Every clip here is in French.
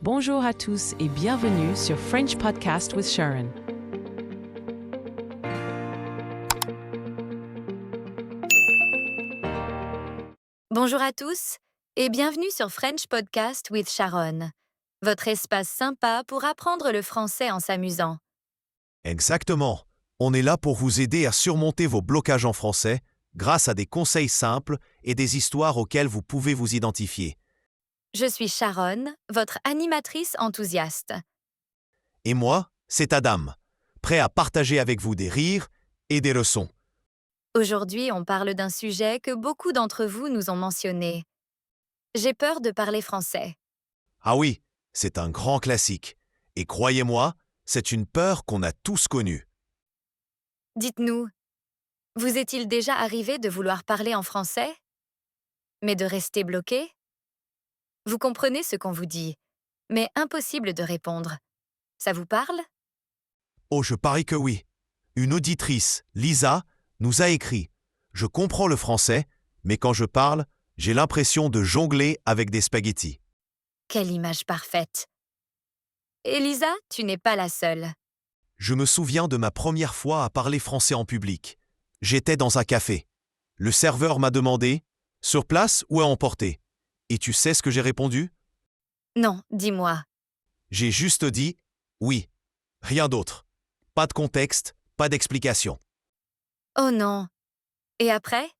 Bonjour à tous et bienvenue sur French Podcast with Sharon. Bonjour à tous et bienvenue sur French Podcast with Sharon, votre espace sympa pour apprendre le français en s'amusant. Exactement. On est là pour vous aider à surmonter vos blocages en français grâce à des conseils simples et des histoires auxquelles vous pouvez vous identifier. Je suis Sharon, votre animatrice enthousiaste. Et moi, c'est Adam, prêt à partager avec vous des rires et des leçons. Aujourd'hui, on parle d'un sujet que beaucoup d'entre vous nous ont mentionné. J'ai peur de parler français. Ah oui, c'est un grand classique. Et croyez-moi, c'est une peur qu'on a tous connue. Dites-nous, vous est-il déjà arrivé de vouloir parler en français, mais de rester bloqué? Vous comprenez ce qu'on vous dit, mais impossible de répondre. Ça vous parle? Oh, je parie que oui. Une auditrice, Lisa, nous a écrit « Je comprends le français, mais quand je parle, j'ai l'impression de jongler avec des spaghettis. » Quelle image parfaite! Elisa, tu n'es pas la seule. Je me souviens de ma première fois à parler français en public. J'étais dans un café. Le serveur m'a demandé « Sur place ou à emporter ?» Et tu sais ce que j'ai répondu? Non, dis-moi. J'ai juste dit « Oui ». Rien d'autre. Pas de contexte, pas d'explication. Oh non. Et après?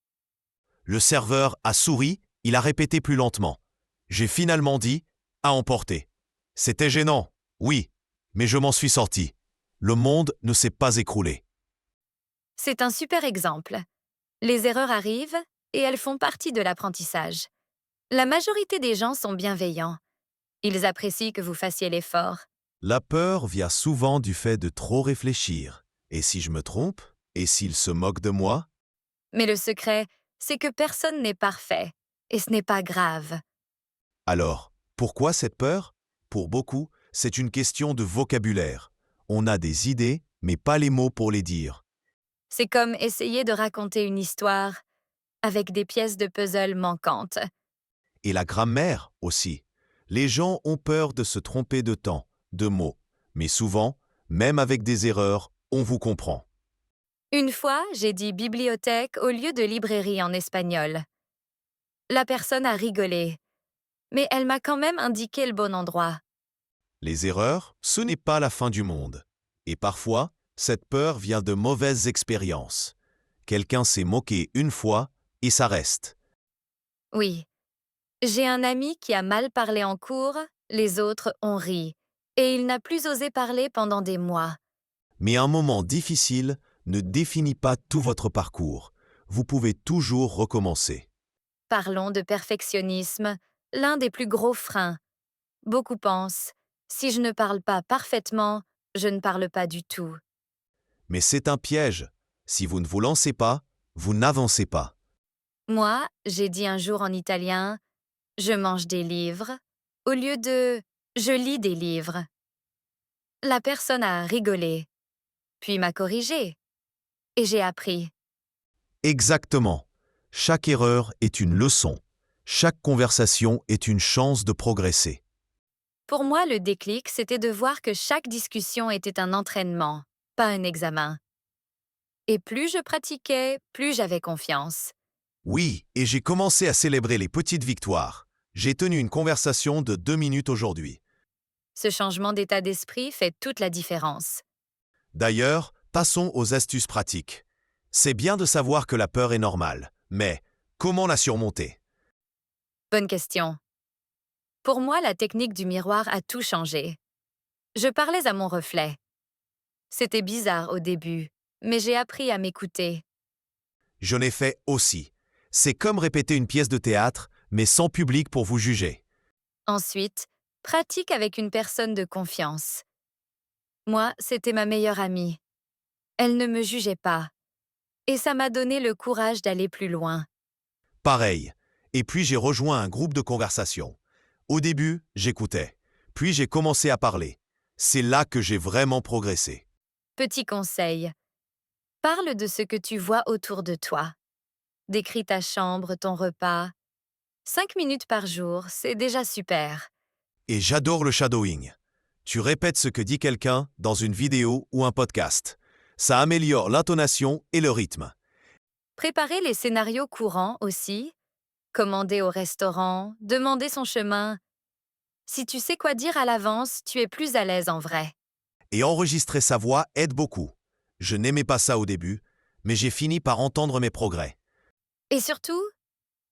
Le serveur a souri, il a répété plus lentement. J'ai finalement dit « À emporter ». C'était gênant, oui, mais je m'en suis sorti. Le monde ne s'est pas écroulé. C'est un super exemple. Les erreurs arrivent et elles font partie de l'apprentissage. La majorité des gens sont bienveillants. Ils apprécient que vous fassiez l'effort. La peur vient souvent du fait de trop réfléchir. Et si je me trompe? Et s'il se moque de moi? Mais le secret, c'est que personne n'est parfait. Et ce n'est pas grave. Alors, pourquoi cette peur? Pour beaucoup, c'est une question de vocabulaire. On a des idées, mais pas les mots pour les dire. C'est comme essayer de raconter une histoire avec des pièces de puzzle manquantes. Et la grammaire aussi. Les gens ont peur de se tromper de temps, de mots. Mais souvent, même avec des erreurs, on vous comprend. Une fois, j'ai dit bibliothèque au lieu de librairie en espagnol. La personne a rigolé, mais elle m'a quand même indiqué le bon endroit. Les erreurs, ce n'est pas la fin du monde. Et parfois, cette peur vient de mauvaises expériences. Quelqu'un s'est moqué une fois et ça reste. Oui, j'ai un ami qui a mal parlé en cours, les autres ont ri, et il n'a plus osé parler pendant des mois. Mais un moment difficile ne définit pas tout votre parcours. Vous pouvez toujours recommencer. Parlons de perfectionnisme, l'un des plus gros freins. Beaucoup pensent, si je ne parle pas parfaitement, je ne parle pas du tout. Mais c'est un piège. Si vous ne vous lancez pas, vous n'avancez pas. Moi, j'ai dit un jour en italien, je mange des livres, au lieu de je lis des livres. La personne a rigolé, puis m'a corrigé, et j'ai appris. Exactement. Chaque erreur est une leçon. Chaque conversation est une chance de progresser. Pour moi, le déclic, c'était de voir que chaque discussion était un entraînement, pas un examen. Et plus je pratiquais, plus j'avais confiance. Oui, et j'ai commencé à célébrer les petites victoires. J'ai tenu une conversation de 2 minutes aujourd'hui. Ce changement d'état d'esprit fait toute la différence. D'ailleurs, passons aux astuces pratiques. C'est bien de savoir que la peur est normale, mais comment la surmonter? Bonne question. Pour moi, la technique du miroir a tout changé. Je parlais à mon reflet. C'était bizarre au début, mais j'ai appris à m'écouter. Je l'ai fait aussi. C'est comme répéter une pièce de théâtre, mais sans public pour vous juger. Ensuite, pratique avec une personne de confiance. Moi, c'était ma meilleure amie. Elle ne me jugeait pas. Et ça m'a donné le courage d'aller plus loin. Pareil. Et puis j'ai rejoint un groupe de conversation. Au début, j'écoutais. Puis j'ai commencé à parler. C'est là que j'ai vraiment progressé. Petit conseil. Parle de ce que tu vois autour de toi. Décris ta chambre, ton repas. 5 minutes par jour, c'est déjà super. Et j'adore le shadowing. Tu répètes ce que dit quelqu'un dans une vidéo ou un podcast. Ça améliore l'intonation et le rythme. Préparer les scénarios courants aussi. Commander au restaurant, demander son chemin. Si tu sais quoi dire à l'avance, tu es plus à l'aise en vrai. Et enregistrer sa voix aide beaucoup. Je n'aimais pas ça au début, mais j'ai fini par entendre mes progrès. Et surtout,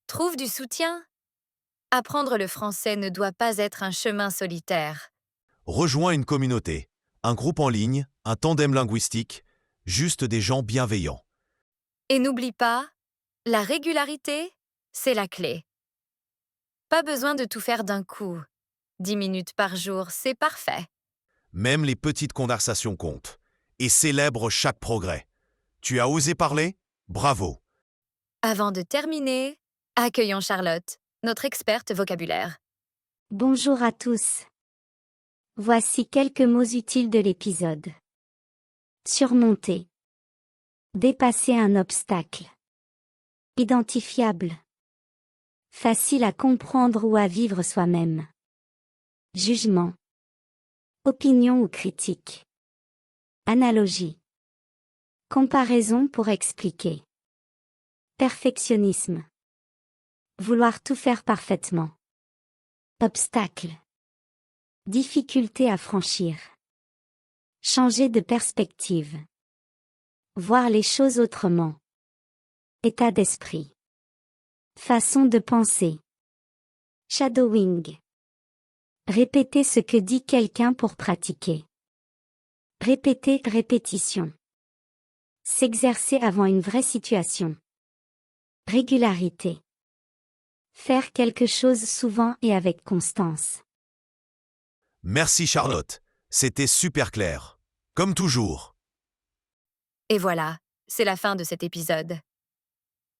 trouve du soutien. Apprendre le français ne doit pas être un chemin solitaire. Rejoins une communauté, un groupe en ligne, un tandem linguistique, juste des gens bienveillants. Et n'oublie pas, la régularité, c'est la clé. Pas besoin de tout faire d'un coup. 10 minutes par jour, c'est parfait. Même les petites conversations comptent. Et célèbre chaque progrès. Tu as osé parler? Bravo! Avant de terminer, accueillons Charlotte, notre experte vocabulaire. Bonjour à tous. Voici quelques mots utiles de l'épisode. Surmonter. Dépasser un obstacle. Identifiable. Facile à comprendre ou à vivre soi-même. Jugement. Opinion ou critique. Analogie. Comparaison pour expliquer. Perfectionnisme. Vouloir tout faire parfaitement. Obstacle. Difficulté à franchir. Changer de perspective. Voir les choses autrement. État d'esprit. Façon de penser. Shadowing. Répéter ce que dit quelqu'un pour pratiquer. Répéter, répétition. S'exercer avant une vraie situation. Régularité. Faire quelque chose souvent et avec constance. Merci Charlotte, c'était super clair. Comme toujours. Et voilà, c'est la fin de cet épisode.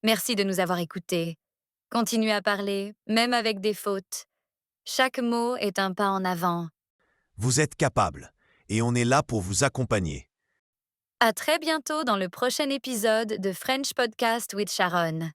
Merci de nous avoir écoutés. Continuez à parler, même avec des fautes. Chaque mot est un pas en avant. Vous êtes capable, et on est là pour vous accompagner. À très bientôt dans le prochain épisode de French Podcast with Sharon.